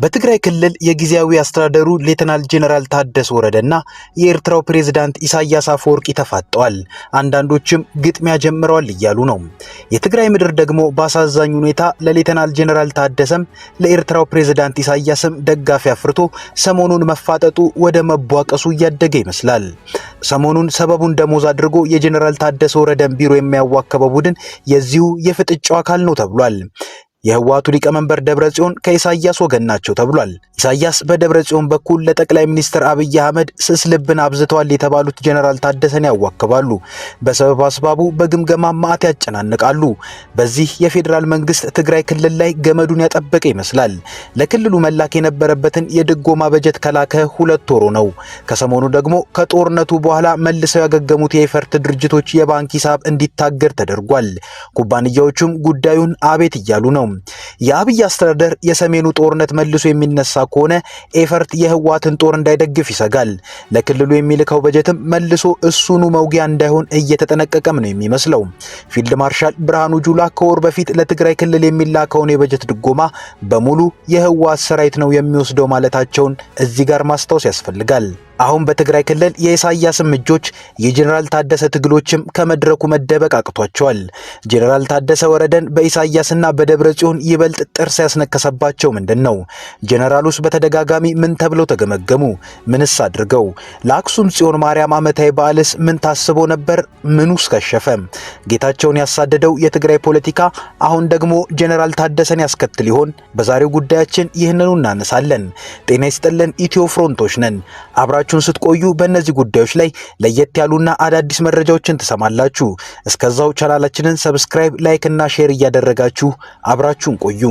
በትግራይ ክልል የጊዜያዊ አስተዳደሩ ሌተናል ጄኔራል ታደሰ ወረደና የኤርትራው ፕሬዝዳንት ኢሳያስ አፈወርቂ ተፋጠዋል። አንዳንዶችም ግጥሚያ ጀምረዋል እያሉ ነው። የትግራይ ምድር ደግሞ በአሳዛኝ ሁኔታ ለሌተናል ጄኔራል ታደሰም ለኤርትራው ፕሬዝዳንት ኢሳያስም ደጋፊ አፍርቶ ሰሞኑን መፋጠጡ ወደ መቧቀሱ እያደገ ይመስላል። ሰሞኑን ሰበቡን ደሞዝ አድርጎ የጄኔራል ታደሰ ወረደን ቢሮ የሚያዋከበው ቡድን የዚሁ የፍጥጫው አካል ነው ተብሏል። የህወሓቱ ሊቀመንበር ደብረጽዮን ከኢሳያስ ወገን ናቸው ተብሏል። ኢሳያስ በደብረጽዮን በኩል ለጠቅላይ ሚኒስትር አብይ አህመድ ስስ ልብን አብዝተዋል የተባሉት ጄኔራል ታደሰን ያዋክባሉ። በሰበብ አስባቡ በግምገማ ማዕት ያጨናንቃሉ። በዚህ የፌዴራል መንግስት ትግራይ ክልል ላይ ገመዱን ያጠበቀ ይመስላል። ለክልሉ መላክ የነበረበትን የድጎማ በጀት ከላከ 2 ወሩ ነው። ከሰሞኑ ደግሞ ከጦርነቱ በኋላ መልሰው ያገገሙት የኤፈርት ድርጅቶች የባንክ ሂሳብ እንዲታገድ ተደርጓል። ኩባንያዎቹም ጉዳዩን አቤት እያሉ ነው። የአብይ አስተዳደር የሰሜኑ ጦርነት መልሶ የሚነሳ ከሆነ ኤፈርት የህወሓትን ጦር እንዳይደግፍ ይሰጋል። ለክልሉ የሚልከው በጀትም መልሶ እሱኑ መውጊያ እንዳይሆን እየተጠነቀቀም ነው የሚመስለው። ፊልድ ማርሻል ብርሃኑ ጁላ ከወር በፊት ለትግራይ ክልል የሚላከውን የበጀት ድጎማ በሙሉ የህወሓት ሰራዊት ነው የሚወስደው ማለታቸውን እዚህ ጋር ማስታወስ ያስፈልጋል። አሁን በትግራይ ክልል የኢሳያስም እጆች የጄኔራል ታደሰ ትግሎችም ከመድረኩ መደበቅ አቅቷቸዋል። ጄኔራል ታደሰ ወረደን በኢሳያስና በደብረጽዮን ይበልጥ ጥርስ ያስነከሰባቸው ምንድነው? ጄኔራሉስ በተደጋጋሚ ምን ተብለው ተገመገሙ? ምንስ አድርገው? ለአክሱም ጽዮን ማርያም ዓመታዊ በዓልስ ምን ታስቦ ነበር? ምኑስ ከሸፈ? ጌታቸውን ያሳደደው የትግራይ ፖለቲካ አሁን ደግሞ ጄኔራል ታደሰን ያስከትል ይሆን? በዛሬው ጉዳያችን ይህንኑ እናነሳለን። ጤና ይስጥልን፣ ኢትዮ ፍሮንቶች ነን። አብራችሁን ስትቆዩ በእነዚህ ጉዳዮች ላይ ለየት ያሉና አዳዲስ መረጃዎችን ትሰማላችሁ። እስከዛው ቻናላችንን ሰብስክራይብ፣ ላይክ እና ሼር እያደረጋችሁ አብራችሁን ቆዩ።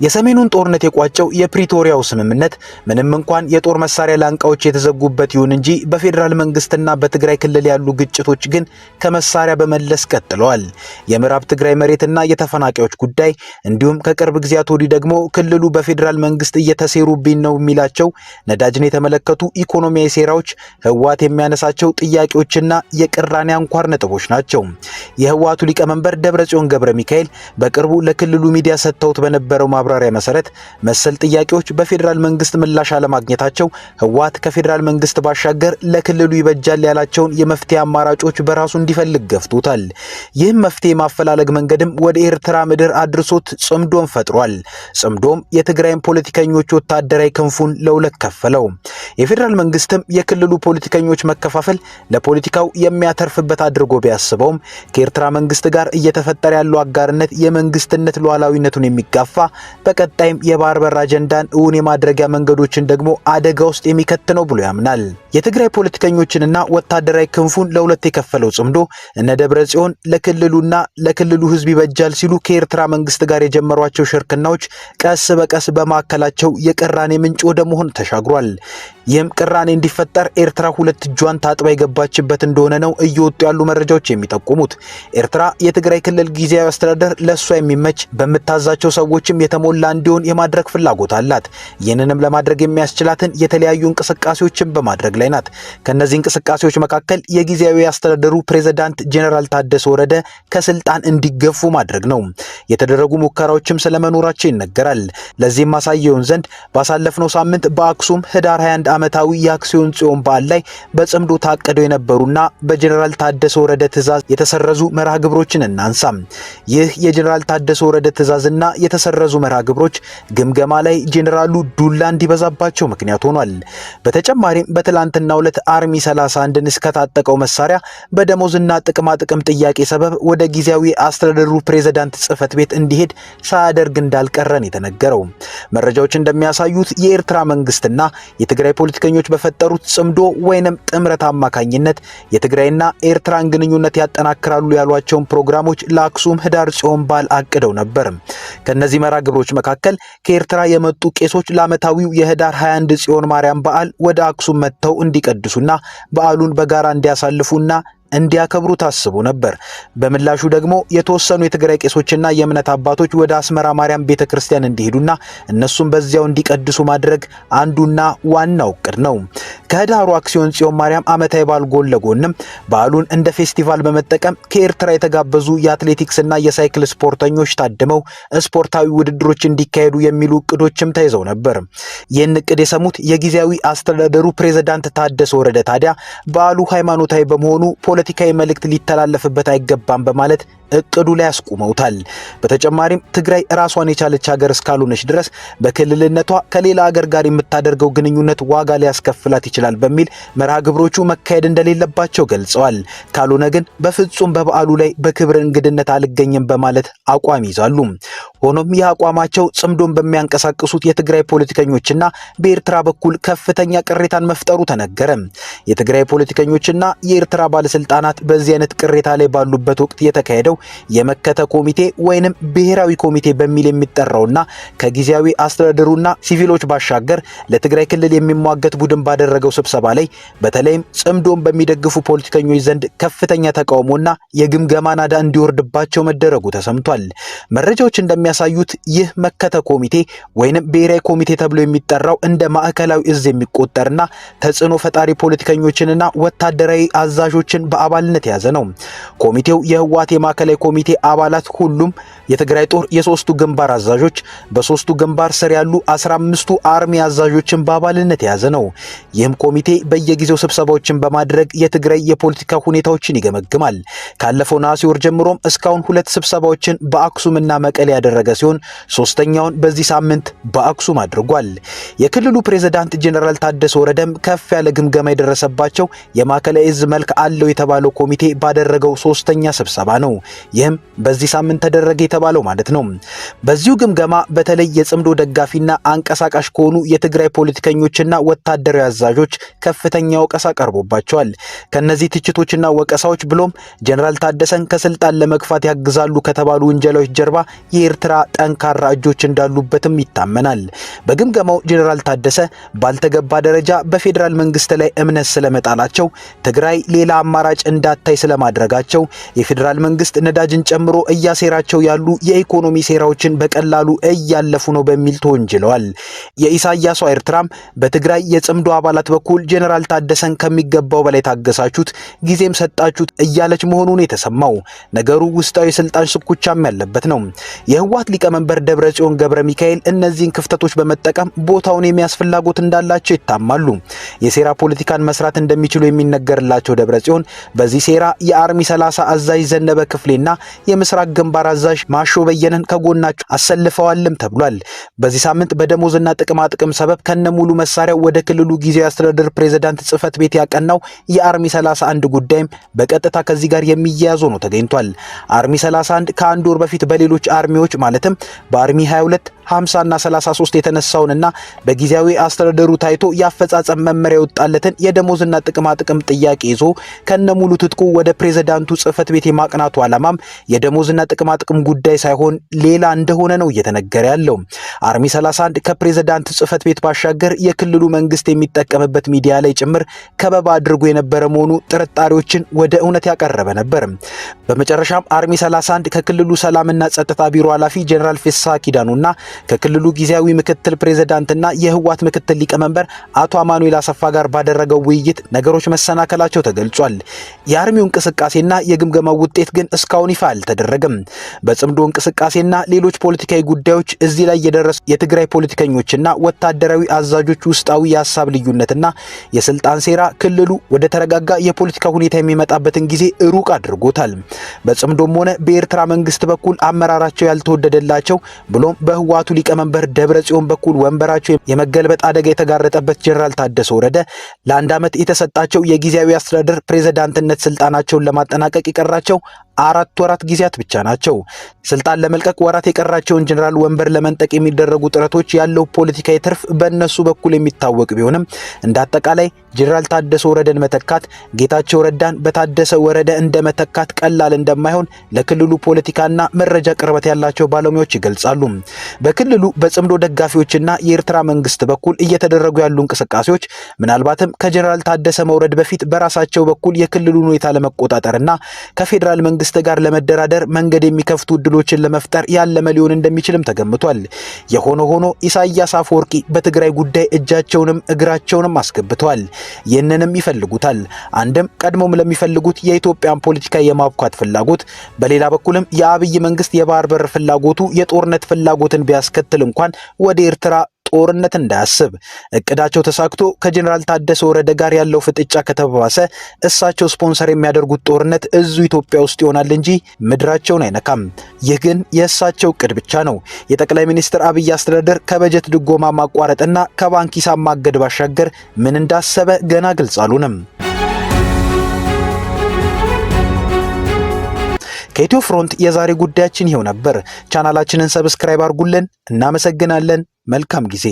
የሰሜኑን ጦርነት የቋጨው የፕሪቶሪያው ስምምነት ምንም እንኳን የጦር መሳሪያ ላንቃዎች የተዘጉበት ይሁን እንጂ በፌዴራል መንግስትና በትግራይ ክልል ያሉ ግጭቶች ግን ከመሳሪያ በመለስ ቀጥለዋል። የምዕራብ ትግራይ መሬትና የተፈናቃዮች ጉዳይ እንዲሁም ከቅርብ ጊዜያት ወዲህ ደግሞ ክልሉ በፌዴራል መንግስት እየተሴሩብኝ ነው የሚላቸው ነዳጅን የተመለከቱ ኢኮኖሚያዊ ሴራዎች ህወሓት የሚያነሳቸው ጥያቄዎችና የቅራኔ አንኳር ነጥቦች ናቸው። የህወሓቱ ሊቀመንበር ደብረጽዮን ገብረ ሚካኤል በቅርቡ ለክልሉ ሚዲያ ሰጥተውት በነበረው ማብራሪያ መሰረት መሰል ጥያቄዎች በፌዴራል መንግስት ምላሽ አለማግኘታቸው ህወሓት ከፌዴራል መንግስት ባሻገር ለክልሉ ይበጃል ያላቸውን የመፍትሄ አማራጮች በራሱ እንዲፈልግ ገፍቶታል። ይህም መፍትሄ ማፈላለግ መንገድም ወደ ኤርትራ ምድር አድርሶት ጽምዶን ፈጥሯል። ጽምዶም የትግራይን ፖለቲከኞች ወታደራዊ ክንፉን ለሁለት ከፈለው። የፌዴራል መንግስትም የክልሉ ፖለቲከኞች መከፋፈል ለፖለቲካው የሚያተርፍበት አድርጎ ቢያስበውም ከኤርትራ መንግስት ጋር እየተፈጠረ ያለው አጋርነት የመንግስትነት ሉዓላዊነቱን የሚጋፋ በቀጣይም የባህር በር አጀንዳን እውን የማድረጊያ መንገዶችን ደግሞ አደጋ ውስጥ የሚከት ነው ብሎ ያምናል። የትግራይ ፖለቲከኞችንና ወታደራዊ ክንፉን ለሁለት የከፈለው ጽምዶ እነ ደብረጽዮን ለክልሉና ለክልሉ ህዝብ ይበጃል ሲሉ ከኤርትራ መንግስት ጋር የጀመሯቸው ሽርክናዎች ቀስ በቀስ በማዕከላቸው የቅራኔ ምንጭ ወደ መሆን ተሻግሯል። ይህም ቅራኔ እንዲፈጠር ኤርትራ ሁለት እጇን ታጥባ የገባችበት እንደሆነ ነው እየወጡ ያሉ መረጃዎች የሚጠቁሙት። ኤርትራ የትግራይ ክልል ጊዜያዊ አስተዳደር ለሷ የሚመች በምታዛቸው ሰዎችም የተሞላ እንዲሆን የማድረግ ፍላጎት አላት። ይህንንም ለማድረግ የሚያስችላትን የተለያዩ እንቅስቃሴዎችን በማድረግ ላይ ናት። ከነዚህ እንቅስቃሴዎች መካከል የጊዜያዊ አስተዳደሩ ፕሬዝዳንት ጄኔራል ታደሰ ወረደ ከስልጣን እንዲገፉ ማድረግ ነው። የተደረጉ ሙከራዎችም ስለመኖራቸው ይነገራል። ለዚህም ማሳያውን ዘንድ ባሳለፍነው ሳምንት በአክሱም ህዳር 21 ዓመታዊ የአክሲዮን ጽዮን በዓል ላይ በጽምዶ ታቀደው የነበሩና በጄኔራል ታደሰ ወረደ ትዕዛዝ የተሰረዙ መርሃ ግብሮችን እናንሳ። ይህ የጄኔራል ታደሰ ወረደ ትዕዛዝና የተሰረዙ መርሃ ግብሮች ግምገማ ላይ ጄኔራሉ ዱላ እንዲበዛባቸው ምክንያት ሆኗል። በተጨማሪም በትላንትናው ዕለት አርሚ 31ን እስከታጠቀው መሳሪያ በደሞዝና ጥቅማ ጥቅም ጥያቄ ሰበብ ወደ ጊዜያዊ አስተዳደሩ ፕሬዝዳንት ጽህፈት ቤት እንዲሄድ ሳያደርግ እንዳልቀረን የተነገረው። መረጃዎች እንደሚያሳዩት የኤርትራ መንግስትና የትግራይ ፖለቲከኞች በፈጠሩት ጽምዶ ወይንም ጥምረት አማካኝነት የትግራይና ኤርትራን ግንኙነት ያጠናክራሉ ያሏቸውን ፕሮግራሞች ለአክሱም ህዳር ጽዮን በዓል አቅደው ነበር። ከነዚህ መርሃ ግብሮች መካከል ከኤርትራ የመጡ ቄሶች ለዓመታዊው የህዳር 21 ጽዮን ማርያም በዓል ወደ አክሱም መጥተው እንዲቀድሱና በዓሉን በጋራ እንዲያሳልፉና እንዲያከብሩ ታስቦ ነበር። በምላሹ ደግሞ የተወሰኑ የትግራይ ቄሶችና የእምነት አባቶች ወደ አስመራ ማርያም ቤተክርስቲያን እንዲሄዱና እነሱም በዚያው እንዲቀድሱ ማድረግ አንዱና ዋናው ዕቅድ ነው። ከህዳሩ አክሲዮን ጽዮን ማርያም ዓመታዊ በዓል ጎን ለጎንም በዓሉን እንደ ፌስቲቫል በመጠቀም ከኤርትራ የተጋበዙ የአትሌቲክስና የሳይክል ስፖርተኞች ታድመው ስፖርታዊ ውድድሮች እንዲካሄዱ የሚሉ እቅዶችም ተይዘው ነበር። ይህን እቅድ የሰሙት የጊዜያዊ አስተዳደሩ ፕሬዝዳንት ታደሰ ወረደ ታዲያ በዓሉ ሃይማኖታዊ በመሆኑ ፖለቲካዊ መልእክት ሊተላለፍበት አይገባም በማለት እቅዱ ላይ ያስቆመውታል። በተጨማሪም ትግራይ ራሷን የቻለች ሀገር እስካልሆነች ድረስ በክልልነቷ ከሌላ ሀገር ጋር የምታደርገው ግንኙነት ዋጋ ሊያስከፍላት ይችላል በሚል መርሃ ግብሮቹ መካሄድ እንደሌለባቸው ገልጸዋል። ካልሆነ ግን በፍጹም በበዓሉ ላይ በክብር እንግድነት አልገኝም በማለት አቋም ይዛሉ። ሆኖም ይህ አቋማቸው ጽምዶን በሚያንቀሳቅሱት የትግራይ ፖለቲከኞችና በኤርትራ በኩል ከፍተኛ ቅሬታን መፍጠሩ ተነገረ። የትግራይ ፖለቲከኞችና የኤርትራ ባለስልጣናት በዚህ አይነት ቅሬታ ላይ ባሉበት ወቅት የተካሄደው የመከተ ኮሚቴ ወይንም ብሔራዊ ኮሚቴ በሚል የሚጠራውና ከጊዜያዊ አስተዳደሩና ሲቪሎች ባሻገር ለትግራይ ክልል የሚሟገት ቡድን ባደረገው ስብሰባ ላይ በተለይም ጽምዶን በሚደግፉ ፖለቲከኞች ዘንድ ከፍተኛ ተቃውሞና የግምገማ ናዳ እንዲወርድባቸው መደረጉ ተሰምቷል። መረጃዎች እንደሚያሳዩት ይህ መከተ ኮሚቴ ወይንም ብሔራዊ ኮሚቴ ተብሎ የሚጠራው እንደ ማዕከላዊ እዝ የሚቆጠርና ተጽዕኖ ፈጣሪ ፖለቲከኞችንና ወታደራዊ አዛዦችን በአባልነት የያዘ ነው። ኮሚቴው የህወሓት የማዕከላዊ ኮሚቴ አባላት ሁሉም የትግራይ ጦር የሶስቱ ግንባር አዛዦች በሶስቱ ግንባር ስር ያሉ 15ቱ አርሚ አዛዦችን በአባልነት የያዘ ነው። ይህም ኮሚቴ በየጊዜው ስብሰባዎችን በማድረግ የትግራይ የፖለቲካ ሁኔታዎችን ይገመግማል። ካለፈው ነሐሴ ወር ጀምሮም እስካሁን 2 ስብሰባዎችን በአክሱምና መቀሌ ያደረገ ሲሆን ሶስተኛውን በዚህ ሳምንት በአክሱም አድርጓል። የክልሉ ፕሬዝዳንት ጄኔራል ታደሰ ወረደም ከፍ ያለ ግምገማ የደረሰባቸው የማዕከላዊ እዝ መልክ አለው የተባለው ኮሚቴ ባደረገው ሶስተኛ ስብሰባ ነው። ይህም በዚህ ሳምንት ተደረገ የተባለው ማለት ነው። በዚሁ ግምገማ በተለይ የጽምዶ ደጋፊና አንቀሳቃሽ ከሆኑ የትግራይ ፖለቲከኞችና ወታደራዊ አዛዦች ከፍተኛ ወቀሳ ቀርቦባቸዋል። ከነዚህ ትችቶችና ወቀሳዎች ብሎም ጄኔራል ታደሰን ከስልጣን ለመግፋት ያግዛሉ ከተባሉ ውንጀላዎች ጀርባ የኤርትራ ጠንካራ እጆች እንዳሉበትም ይታመናል። በግምገማው ጄኔራል ታደሰ ባልተገባ ደረጃ በፌዴራል መንግስት ላይ እምነት ስለመጣላቸው፣ ትግራይ ሌላ አማራጭ እንዳታይ ስለማድረጋቸው፣ የፌዴራል መንግስት ነዳጅን ጨምሮ እያሴራቸው ያሉ የኢኮኖሚ ሴራዎችን በቀላሉ እያለፉ ነው በሚል ተወንጅለዋል። የኢሳያስ ኤርትራም በትግራይ የጽምዶ አባላት በኩል ጄኔራል ታደሰን ከሚገባው በላይ ታገሳችሁት፣ ጊዜም ሰጣችሁት እያለች መሆኑን የተሰማው ነገሩ ውስጣዊ ስልጣን ሽኩቻም ያለበት ነው። የህወሓት ሊቀመንበር ደብረጽዮን ገብረ ሚካኤል እነዚህን ክፍተቶች በመጠቀም ቦታውን የሚያስፈልጋት እንዳላቸው ይታማሉ። የሴራ ፖለቲካን መስራት እንደሚችሉ የሚነገርላቸው ደብረጽዮን በዚህ ሴራ የአርሚ 30 አዛዥ ዘነበ ክፍሌና የምስራቅ ግንባር አዛዥ ማሾ በየነን ከጎናቸው አሰልፈዋልም ተብሏል። በዚህ ሳምንት በደሞዝና ጥቅማ ጥቅም ሰበብ ከነሙሉ መሳሪያው ወደ ክልሉ ጊዜያዊ አስተዳደር ፕሬዝዳንት ጽህፈት ቤት ያቀናው የአርሚ 31 ጉዳይም በቀጥታ ከዚህ ጋር የሚያያዝ ነው ተገኝቷል። አርሚ 31 ከአንድ ወር በፊት በሌሎች አርሚዎች ማለትም በአርሚ 22 50 እና 33 የተነሳውንና በጊዜያዊ አስተዳደሩ ታይቶ ያፈጻጸም መመሪያ ወጣለትን የደሞዝና ጥቅማ ጥቅም ጥያቄ ይዞ ከነሙሉ ትጥቁ ወደ ፕሬዝዳንቱ ጽህፈት ቤት የማቅናቱ ዓላማም የደሞዝና ጥቅማ ጥቅም ጉዳይ ሳይሆን ሌላ እንደሆነ ነው እየተነገረ ያለው። አርሚ 31 ከፕሬዝዳንት ጽህፈት ቤት ባሻገር የክልሉ መንግስት የሚጠቀምበት ሚዲያ ላይ ጭምር ከበባ አድርጎ የነበረ መሆኑ ጥርጣሬዎችን ወደ እውነት ያቀረበ ነበር። በመጨረሻም አርሚ 31 ከክልሉ ሰላምና ጸጥታ ቢሮ ኃላፊ ጄኔራል ፍስሐ ኪዳኑና ከክልሉ ጊዜያዊ ምክትል ፕሬዝዳንትና የህወሓት ምክትል ሊቀመንበር አቶ አማኑኤል አሰፋ ጋር ባደረገው ውይይት ነገሮች መሰናከላቸው ተገልጿል። የአርሚው እንቅስቃሴና የግምገማው ውጤት ግን እስካሁን ይፋ አልተደረገም። በጽምዶ እንቅስቃሴና ሌሎች ፖለቲካዊ ጉዳዮች እዚህ ላይ የደረሱ የትግራይ ፖለቲከኞችና ወታደራዊ አዛዦች ውስጣዊ የሀሳብ ልዩነትና የስልጣን ሴራ ክልሉ ወደ ተረጋጋ የፖለቲካ ሁኔታ የሚመጣበትን ጊዜ ሩቅ አድርጎታል። በጽምዶም ሆነ በኤርትራ መንግስት በኩል አመራራቸው ያልተወደደላቸው ብሎም በህወሓቱ ሊቀመንበር ደብረጽዮን በኩል ወንበራቸው የመገልበጥ አደጋ የተጋረጠበት ጄኔራል ታደሰ ወረደ ለአንድ ዓመት የተሰጣቸው የጊዜያዊ አስተዳደር ፕሬዝዳንትነት ስልጣናቸውን ለማጠናቀቅ የቀራቸው 4 ወራት ጊዜያት ብቻ ናቸው። ስልጣን ለመልቀቅ ወራት የቀራቸውን ጄኔራል ወንበር ለመንጠቅ የሚደረጉ ጥረቶች ያለው ፖለቲካዊ ትርፍ በእነሱ በኩል የሚታወቅ ቢሆንም እንዳጠቃላይ ጄኔራል ታደሰ ወረደን መተካት ጌታቸው ረዳን በታደሰ ወረደ እንደመተካት ቀላል እንደማይሆን ለክልሉ ፖለቲካና መረጃ ቅርበት ያላቸው ባለሙያዎች ይገልጻሉ። በክልሉ በጽምዶ ደጋፊዎችና የኤርትራ መንግስት በኩል እየተደረጉ ያሉ እንቅስቃሴዎች ምናልባትም ከጄኔራል ታደሰ መውረድ በፊት በራሳቸው በኩል የክልሉን ሁኔታ ለመቆጣጠርና ከፌዴራል መንግስት ጋር ለመደራደር መንገድ የሚከፍቱ እድሎችን ለመፍጠር ያለመ ሊሆን እንደሚችልም ተገምቷል። የሆነ ሆኖ ኢሳያስ አፈወርቂ በትግራይ ጉዳይ እጃቸውንም እግራቸውንም አስገብተዋል። ይህንንም ይፈልጉታል። አንድም ቀድሞም ለሚፈልጉት የኢትዮጵያን ፖለቲካ የማብኳት ፍላጎት፣ በሌላ በኩልም የአብይ መንግስት የባህር በር ፍላጎቱ የጦርነት ፍላጎትን ቢያስከትል እንኳን ወደ ኤርትራ ጦርነት እንዳያስብ እቅዳቸው ተሳክቶ ከጀነራል ታደሰ ወረደ ጋር ያለው ፍጥጫ ከተባባሰ እሳቸው ስፖንሰር የሚያደርጉት ጦርነት እዙ ኢትዮጵያ ውስጥ ይሆናል እንጂ ምድራቸውን አይነካም። ይህ ግን የእሳቸው እቅድ ብቻ ነው። የጠቅላይ ሚኒስትር አብይ አስተዳደር ከበጀት ድጎማ ማቋረጥና ከባንክ ሂሳብ ማገድ ባሻገር ምን እንዳሰበ ገና ግልጽ አልሆነም። ከኢትዮ ፍሮንት የዛሬ ጉዳያችን ይኸው ነበር። ቻናላችንን ሰብስክራይብ አድርጉልን። እናመሰግናለን። መልካም ጊዜ